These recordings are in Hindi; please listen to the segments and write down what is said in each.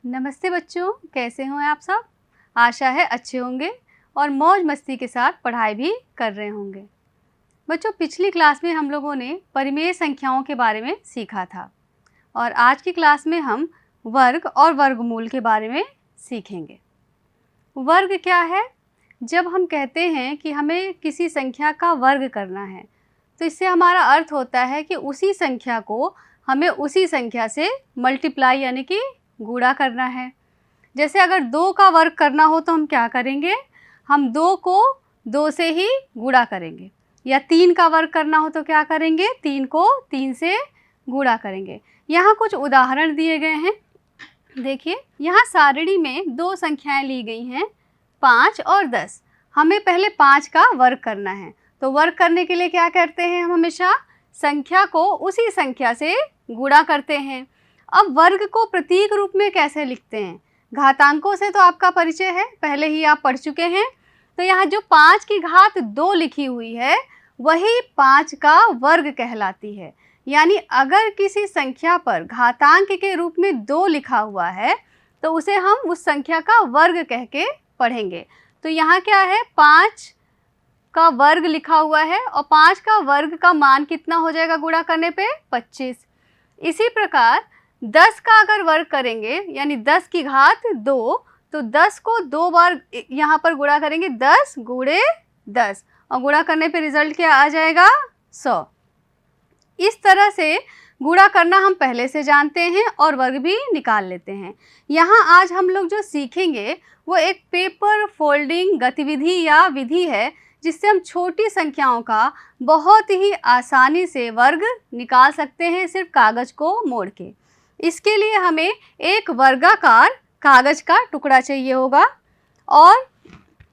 नमस्ते बच्चों, कैसे हैं आप सब। आशा है अच्छे होंगे और मौज मस्ती के साथ पढ़ाई भी कर रहे होंगे। बच्चों, पिछली क्लास में हम लोगों ने परिमेय संख्याओं के बारे में सीखा था और आज की क्लास में हम वर्ग और वर्गमूल के बारे में सीखेंगे। वर्ग क्या है? जब हम कहते हैं कि हमें किसी संख्या का वर्ग करना है तो इससे हमारा अर्थ होता है कि उसी संख्या को हमें उसी संख्या से मल्टीप्लाई यानी कि गुणा करना है। जैसे अगर 2 का वर्ग करना हो तो हम क्या करेंगे? हम 2 को 2 से ही गुणा करेंगे। या 3 का वर्ग करना हो तो क्या करेंगे? 3 को 3 से गुणा करेंगे। यहाँ कुछ उदाहरण दिए गए हैं। देखिए, यहाँ सारणी में 2 संख्याएं ली गई हैं, 5 और 10। हमें पहले 5 का वर्ग करना है, तो वर्ग करने के लिए क्या करते हैं? हम हमेशा संख्या को उसी संख्या से गुणा करते हैं। अब वर्ग को प्रतीक रूप में कैसे लिखते हैं? घातांकों से तो आपका परिचय है, पहले ही आप पढ़ चुके हैं। तो यहाँ जो 5 की घात 2 लिखी हुई है वही 5 का वर्ग कहलाती है। यानी अगर किसी संख्या पर घातांक के रूप में 2 लिखा हुआ है तो उसे हम उस संख्या का वर्ग कह के पढ़ेंगे। तो यहाँ क्या है? 5 का वर्ग लिखा हुआ है और 5 का वर्ग का मान कितना हो जाएगा गुणा करने पे? 25। इसी प्रकार 10 का अगर वर्ग करेंगे यानी 10 की घात 2, तो 10 को 2 बार यहाँ पर गुणा करेंगे, 10 गुणे 10, और गुणा करने पे रिजल्ट क्या आ जाएगा? 100। इस तरह से गुणा करना हम पहले से जानते हैं और वर्ग भी निकाल लेते हैं। यहाँ आज हम लोग जो सीखेंगे वो एक पेपर फोल्डिंग गतिविधि या विधि है जिससे हम छोटी संख्याओं का बहुत ही आसानी से वर्ग निकाल सकते हैं, सिर्फ कागज़ को मोड़ के। इसके लिए हमें एक वर्गाकार कागज़ का टुकड़ा चाहिए होगा और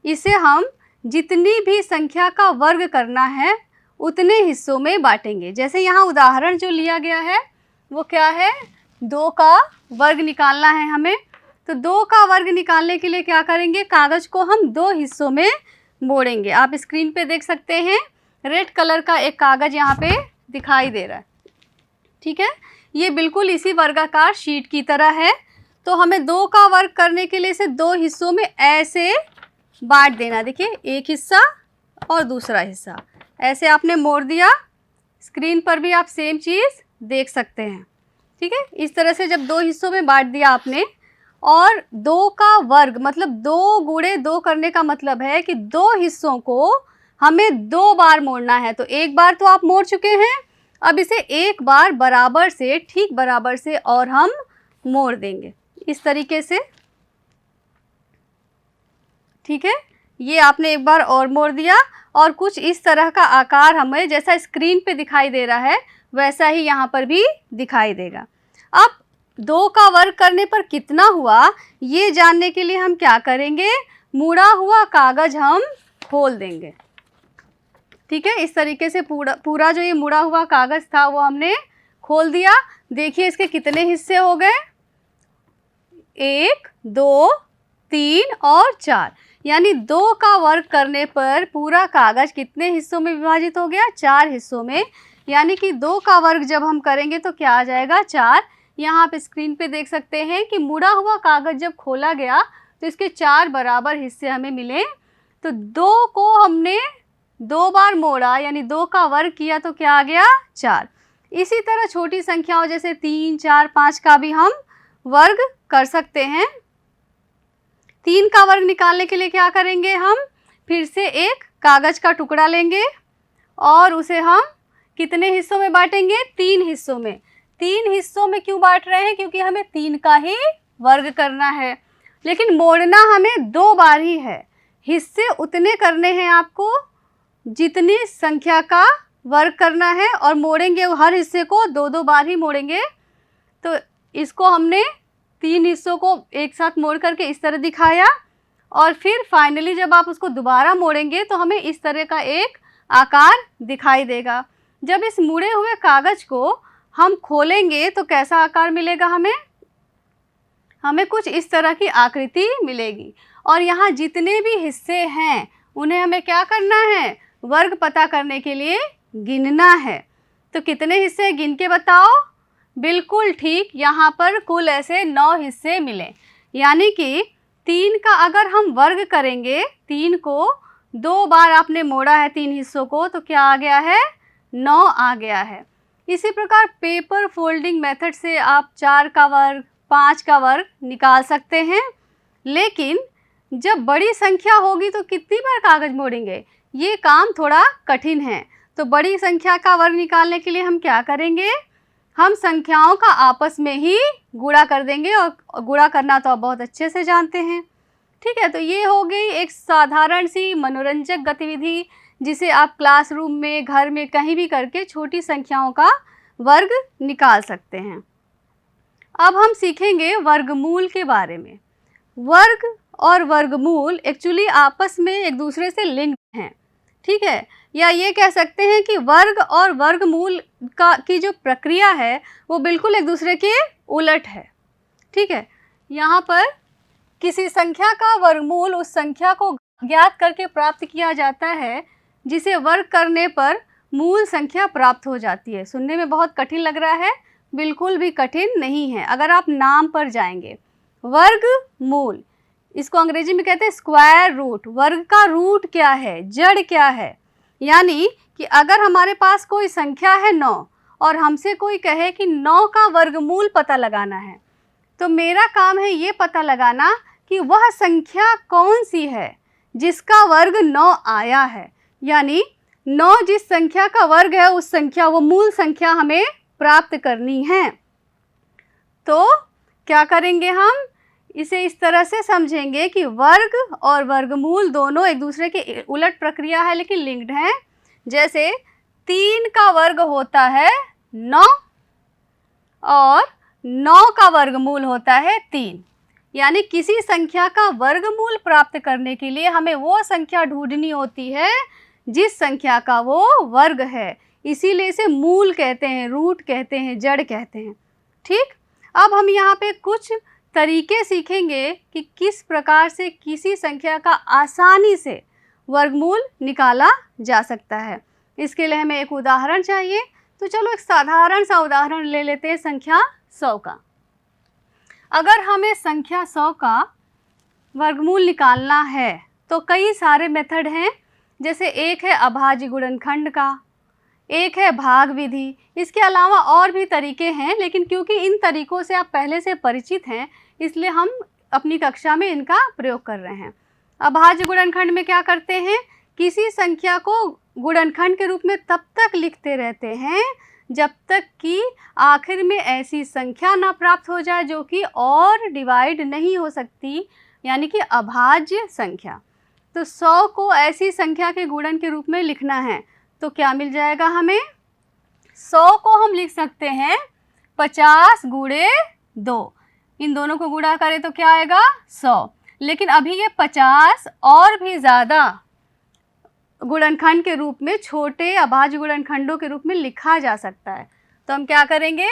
इसे हम जितनी भी संख्या का वर्ग करना है उतने हिस्सों में बांटेंगे। जैसे यहाँ उदाहरण जो लिया गया है वो क्या है? 2 का वर्ग निकालना है हमें। तो 2 का वर्ग निकालने के लिए क्या करेंगे? कागज़ को हम 2 हिस्सों में मोड़ेंगे। आप स्क्रीन पे देख सकते हैं, रेड कलर का एक कागज़ यहाँ पे दिखाई दे रहा है। ठीक है, ये बिल्कुल इसी वर्गाकार शीट की तरह है। तो हमें 2 का वर्ग करने के लिए इसे 2 हिस्सों में ऐसे बांट देना। देखिए, एक हिस्सा और दूसरा हिस्सा ऐसे आपने मोड़ दिया। स्क्रीन पर भी आप सेम चीज़ देख सकते हैं। ठीक है, इस तरह से जब 2 हिस्सों में बांट दिया आपने और 2 का वर्ग मतलब 2 गुणे 2 करने का मतलब है कि 2 हिस्सों को हमें 2 बार मोड़ना है। तो एक बार तो आप मोड़ चुके हैं, अब इसे एक बार बराबर से, ठीक बराबर से और हम मोड़ देंगे इस तरीके से। ठीक है, ये आपने एक बार और मोड़ दिया और कुछ इस तरह का आकार हमें जैसा स्क्रीन पे दिखाई दे रहा है वैसा ही यहाँ पर भी दिखाई देगा। अब 2 का वर्ग करने पर कितना हुआ ये जानने के लिए हम क्या करेंगे? मुड़ा हुआ कागज़ हम खोल देंगे। ठीक है, इस तरीके से पूरा जो ये मुड़ा हुआ कागज़ था वो हमने खोल दिया। देखिए इसके कितने हिस्से हो गए? 1, 2, 3 और 4। यानी 2 का वर्ग करने पर पूरा कागज़ कितने हिस्सों में विभाजित हो गया? 4 हिस्सों में। यानी कि 2 का वर्ग जब हम करेंगे तो क्या आ जाएगा? 4। यहाँ आप स्क्रीन पे देख सकते हैं कि मुड़ा हुआ कागज़ जब खोला गया तो इसके 4 बराबर हिस्से हमें मिले। तो 2 को हमने 2 बार मोड़ा यानी 2 का वर्ग किया तो क्या आ गया? 4। इसी तरह छोटी संख्याओं जैसे 3, 4, 5 का भी हम वर्ग कर सकते हैं। 3 का वर्ग निकालने के लिए क्या करेंगे? हम फिर से एक कागज़ का टुकड़ा लेंगे और उसे हम कितने हिस्सों में बांटेंगे? 3 हिस्सों में। 3 हिस्सों में क्यों बांट रहे हैं? क्योंकि हमें 3 का ही वर्ग करना है, लेकिन मोड़ना हमें 2 बार ही है। हिस्से उतने करने हैं आपको जितनी संख्या का वर्ग करना है और मोड़ेंगे हर हिस्से को 2-2 बार ही मोड़ेंगे। तो इसको हमने 3 हिस्सों को एक साथ मोड़ करके इस तरह दिखाया और फिर फाइनली जब आप उसको दोबारा मोड़ेंगे तो हमें इस तरह का एक आकार दिखाई देगा। जब इस मुड़े हुए कागज़ को हम खोलेंगे तो कैसा आकार मिलेगा हमें? हमें कुछ इस तरह की आकृति मिलेगी और यहाँ जितने भी हिस्से हैं उन्हें हमें क्या करना है? वर्ग पता करने के लिए गिनना है। तो कितने हिस्से गिन के बताओ? बिल्कुल ठीक, यहाँ पर कुल ऐसे 9 हिस्से मिले, यानी कि 3 का अगर हम वर्ग करेंगे, 3 को 2 बार आपने मोड़ा है 3 हिस्सों को, तो क्या आ गया है? 9 आ गया है। इसी प्रकार पेपर फोल्डिंग मेथड से आप 4 का वर्ग, 5 का वर्ग निकाल सकते हैं, लेकिन जब बड़ी संख्या होगी तो कितनी बार कागज़ मोड़ेंगे? ये काम थोड़ा कठिन है। तो बड़ी संख्या का वर्ग निकालने के लिए हम क्या करेंगे? हम संख्याओं का आपस में ही गुणा कर देंगे, और गुणा करना तो आप बहुत अच्छे से जानते हैं। ठीक है, तो ये हो गई एक साधारण सी मनोरंजक गतिविधि, जिसे आप क्लासरूम में, घर में, कहीं भी करके छोटी संख्याओं का वर्ग निकाल सकते हैं। अब हम सीखेंगे वर्गमूल के बारे में। वर्ग और वर्गमूल एक्चुअली आपस में एक दूसरे से लिंक्ड हैं, ठीक है, या ये कह सकते हैं कि वर्ग और वर्गमूल की जो प्रक्रिया है वो बिल्कुल एक दूसरे के उलट है। ठीक है, यहाँ पर किसी संख्या का वर्गमूल उस संख्या को ज्ञात करके प्राप्त किया जाता है जिसे वर्ग करने पर मूल संख्या प्राप्त हो जाती है। सुनने में बहुत कठिन लग रहा है, बिल्कुल भी कठिन नहीं है। अगर आप नाम पर जाएंगे, वर्गमूल, इसको अंग्रेजी में कहते हैं स्क्वायर रूट। वर्ग का रूट क्या है? जड़ क्या है? यानी कि अगर हमारे पास कोई संख्या है 9 और हमसे कोई कहे कि 9 का वर्गमूल पता लगाना है, तो मेरा काम है ये पता लगाना कि वह संख्या कौन सी है जिसका वर्ग 9 आया है। यानी 9 जिस संख्या का वर्ग है उस संख्या, वो मूल संख्या हमें प्राप्त करनी है। तो क्या करेंगे हम? इसे इस तरह से समझेंगे कि वर्ग और वर्गमूल दोनों एक दूसरे के उलट प्रक्रिया है लेकिन लिंक्ड हैं। जैसे 3 का वर्ग होता है 9 और 9 का वर्गमूल होता है 3। यानी किसी संख्या का वर्गमूल प्राप्त करने के लिए हमें वो संख्या ढूंढनी होती है जिस संख्या का वो वर्ग है। इसीलिए इसे मूल कहते हैं, रूट कहते हैं, जड़ कहते हैं। ठीक, अब हम यहाँ पे कुछ तरीके सीखेंगे कि किस प्रकार से किसी संख्या का आसानी से वर्गमूल निकाला जा सकता है। इसके लिए हमें एक उदाहरण चाहिए, तो चलो एक साधारण सा उदाहरण ले लेते हैं संख्या 100 का। अगर हमें संख्या 100 का वर्गमूल निकालना है तो कई सारे मेथड हैं। जैसे एक है अभाज्य गुणनखंड का, एक है भाग विधि, इसके अलावा और भी तरीके हैं, लेकिन क्योंकि इन तरीकों से आप पहले से परिचित हैं इसलिए हम अपनी कक्षा में इनका प्रयोग कर रहे हैं। अभाज्य गुणनखंड में क्या करते हैं? किसी संख्या को गुणनखंड के रूप में तब तक लिखते रहते हैं जब तक कि आखिर में ऐसी संख्या ना प्राप्त हो जाए जो कि और डिवाइड नहीं हो सकती, यानी कि अभाज्य संख्या। तो 100 को ऐसी संख्या के गुणन के रूप में लिखना है, तो क्या मिल जाएगा हमें? 100 को हम लिख सकते हैं 50 गुणे 2। इन दोनों को गुणा करें तो क्या आएगा? 100। लेकिन अभी ये 50 और भी ज़्यादा गुणनखंड के रूप में, छोटे अभाज्य गुणनखंडों के रूप में लिखा जा सकता है। तो हम क्या करेंगे?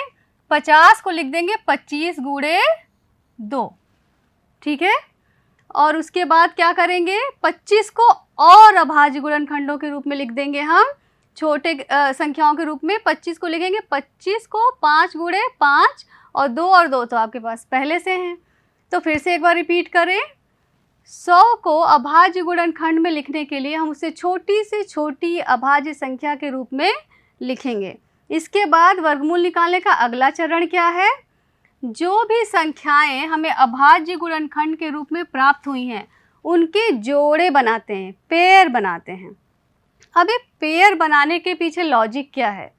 50 को लिख देंगे 25 गुणे 2। ठीक है, और उसके बाद क्या करेंगे? 25 को और अभाज्य गुणनखंडों के रूप में लिख देंगे हम, छोटे संख्याओं के रूप में। 25 को लिखेंगे 25 को 5 गुणे 5 और 2 तो आपके पास पहले से हैं। तो फिर से एक बार रिपीट करें, 100 को अभाज्य गुणनखंड में लिखने के लिए हम उसे छोटी से छोटी अभाज्य संख्या के रूप में लिखेंगे। इसके बाद वर्गमूल निकालने का अगला चरण क्या है? जो भी संख्याएं हमें अभाज्य गुणनखंड के रूप में प्राप्त हुई हैं उनके जोड़े बनाते हैं, पेयर बनाते हैं। अब ये पेयर बनाने के पीछे लॉजिक क्या है?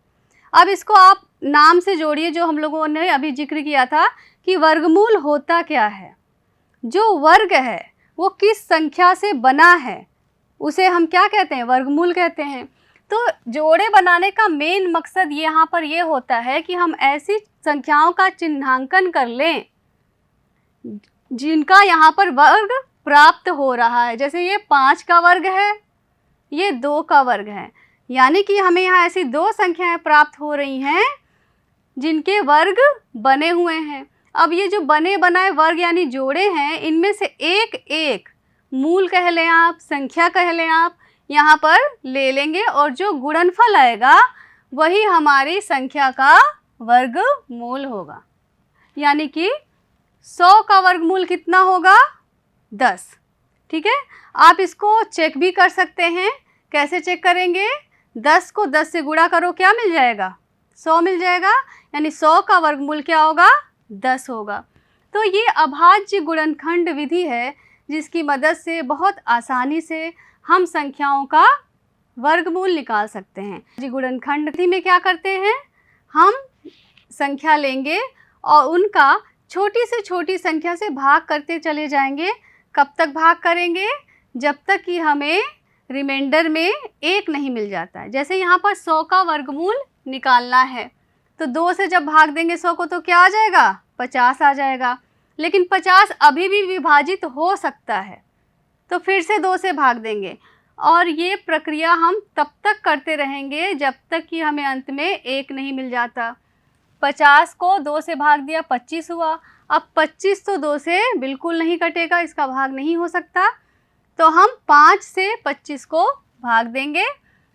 अब इसको आप नाम से जोड़िए, जो हम लोगों ने अभी जिक्र किया था कि वर्गमूल होता क्या है। जो वर्ग है वो किस संख्या से बना है उसे हम क्या कहते हैं? वर्गमूल कहते हैं। तो जोड़े बनाने का मेन मकसद यहाँ पर ये होता है कि हम ऐसी संख्याओं का चिन्हांकन कर लें जिनका यहाँ पर वर्ग प्राप्त हो रहा है। जैसे ये 5 का वर्ग है, ये 2 का वर्ग है, यानी कि हमें यहाँ ऐसी 2 संख्याएं प्राप्त हो रही हैं जिनके वर्ग बने हुए हैं। अब ये जो बने बनाए वर्ग यानी जोड़े हैं, इनमें से एक एक मूल कह लें आप, संख्या कह लें आप, यहाँ पर ले लेंगे और जो गुणनफल आएगा वही हमारी संख्या का वर्गमूल होगा। यानी कि 100 का वर्गमूल कितना होगा? 10। ठीक है, आप इसको चेक भी कर सकते हैं। कैसे चेक करेंगे? 10 को 10 से गुणा करो, क्या मिल जाएगा? 100 मिल जाएगा। यानी 100 का वर्गमूल क्या होगा? 10 होगा। तो ये अभाज्य गुणनखंड विधि है जिसकी मदद से बहुत आसानी से हम संख्याओं का वर्गमूल निकाल सकते हैं। जी, गुणनखंड विधि में क्या करते हैं? हम संख्या लेंगे और उनका छोटी से छोटी संख्या से भाग करते चले जाएंगे। कब तक भाग करेंगे? जब तक कि हमें रिमाइंडर में 1 नहीं मिल जाता है। जैसे यहाँ पर 100 का वर्गमूल निकालना है तो 2 से जब भाग देंगे 100 को तो क्या आ जाएगा? 50 आ जाएगा। लेकिन 50 अभी भी विभाजित हो सकता है, तो फिर से 2 से भाग देंगे और ये प्रक्रिया हम तब तक करते रहेंगे जब तक कि हमें अंत में 1 नहीं मिल जाता। 50 को 2 से भाग दिया, 25 हुआ। अब 25 तो 2 से बिल्कुल नहीं कटेगा, इसका भाग नहीं हो सकता, तो हम 5 से 25 को भाग देंगे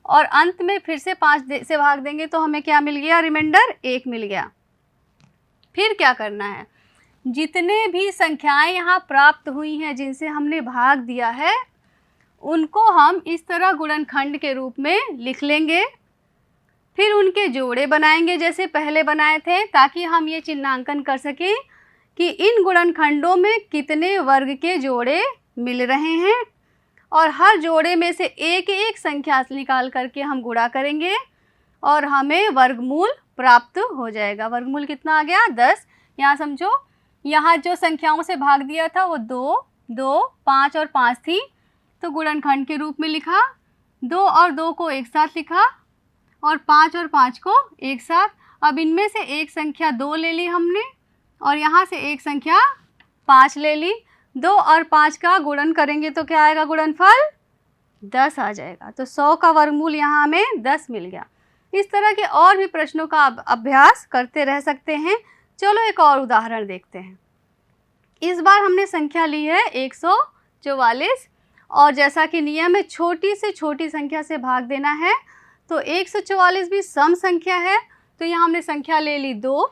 और अंत में फिर से 5 से भाग देंगे तो हमें क्या मिल गया? रिमाइंडर 1 मिल गया। फिर क्या करना है? जितने भी संख्याएं यहाँ प्राप्त हुई हैं जिनसे हमने भाग दिया है, उनको हम इस तरह गुणनखंड के रूप में लिख लेंगे। फिर उनके जोड़े बनाएंगे जैसे पहले बनाए थे, ताकि हम ये चिन्हांकन कर सकें कि इन गुणनखंडों में कितने वर्ग के जोड़े मिल रहे हैं, और हर जोड़े में से एक एक संख्या निकाल करके हम गुणा करेंगे और हमें वर्गमूल प्राप्त हो जाएगा। वर्गमूल कितना आ गया? 10। यहाँ समझो, यहाँ जो संख्याओं से भाग दिया था वो 2, 2, 5 और 5 थी, तो गुणनखंड के रूप में लिखा। 2 और 2 को एक साथ लिखा और 5 और 5 को एक साथ। अब इनमें से एक संख्या 2 ले ली हमने और यहाँ से एक संख्या 5 ले ली। 2 और 5 का गुणन करेंगे तो क्या आएगा? गुणनफल 10 आ जाएगा। तो 100 का वर्गमूल यहाँ हमें 10 मिल गया। इस तरह के और भी प्रश्नों का अभ्यास करते रह सकते हैं। चलो एक और उदाहरण देखते हैं। इस बार हमने संख्या ली है 144 और जैसा कि नियम है छोटी से छोटी संख्या से भाग देना है, तो 144 भी सम संख्या है, तो यहाँ हमने संख्या ले ली 2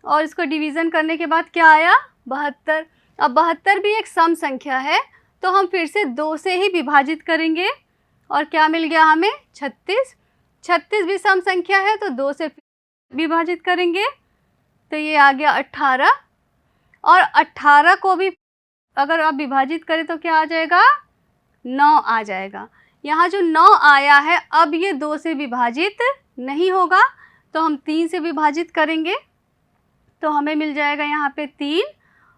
और इसको डिवीज़न करने के बाद क्या आया? 72। अब 72 भी एक सम संख्या है, तो हम फिर से 2 से ही विभाजित करेंगे और क्या मिल गया हमें? 36। 36 भी सम संख्या है, तो 2 से विभाजित करेंगे तो ये आ गया 18। और 18 को भी अगर आप विभाजित करें तो क्या आ जाएगा? 9 आ जाएगा। यहाँ जो 9 आया है, अब ये 2 से विभाजित नहीं होगा, तो हम 3 से विभाजित करेंगे तो हमें मिल जाएगा यहाँ पे 3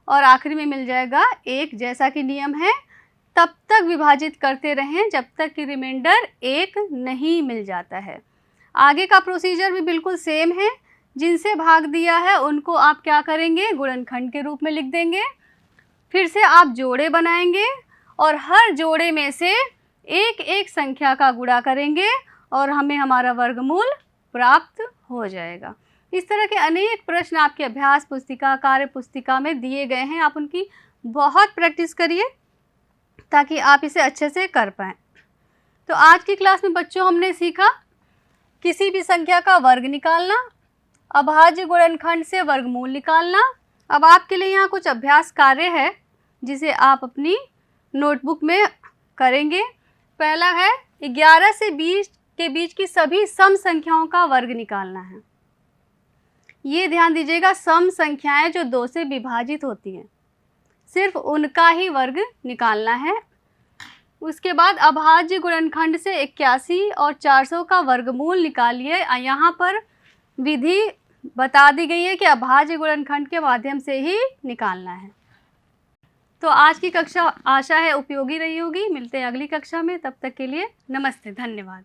और आखिरी में मिल जाएगा 1। जैसा कि नियम है तब तक विभाजित करते रहें जब तक कि रिमाइंडर 1 नहीं मिल जाता है। आगे का प्रोसीजर भी बिल्कुल सेम है। जिनसे भाग दिया है उनको आप क्या करेंगे? गुणनखंड के रूप में लिख देंगे। फिर से आप जोड़े बनाएंगे और हर जोड़े में से एक एक संख्या का गुणा करेंगे और हमें हमारा वर्गमूल प्राप्त हो जाएगा। इस तरह के अनेक प्रश्न आपके अभ्यास पुस्तिका, कार्य पुस्तिका में दिए गए हैं। आप उनकी बहुत प्रैक्टिस करिए ताकि आप इसे अच्छे से कर पाएँ। तो आज की क्लास में बच्चों हमने सीखा किसी भी संख्या का वर्ग निकालना, अभाज्य गुणनखंड से वर्गमूल निकालना। अब आपके लिए यहाँ कुछ अभ्यास कार्य है जिसे आप अपनी नोटबुक में करेंगे। पहला है 11 से 20 के बीच की सभी सम संख्याओं का वर्ग निकालना है। ये ध्यान दीजिएगा, सम संख्याएं जो 2 से विभाजित होती हैं सिर्फ उनका ही वर्ग निकालना है। उसके बाद अभाज्य गुणनखंड से 81 और 400 का वर्गमूल निकालिए। यहाँ पर विधि बता दी गई है कि अभाज्य गुणनखंड के माध्यम से ही निकालना है। तो आज की कक्षा आशा है उपयोगी रही होगी। मिलते हैं अगली कक्षा में, तब तक के लिए नमस्ते, धन्यवाद।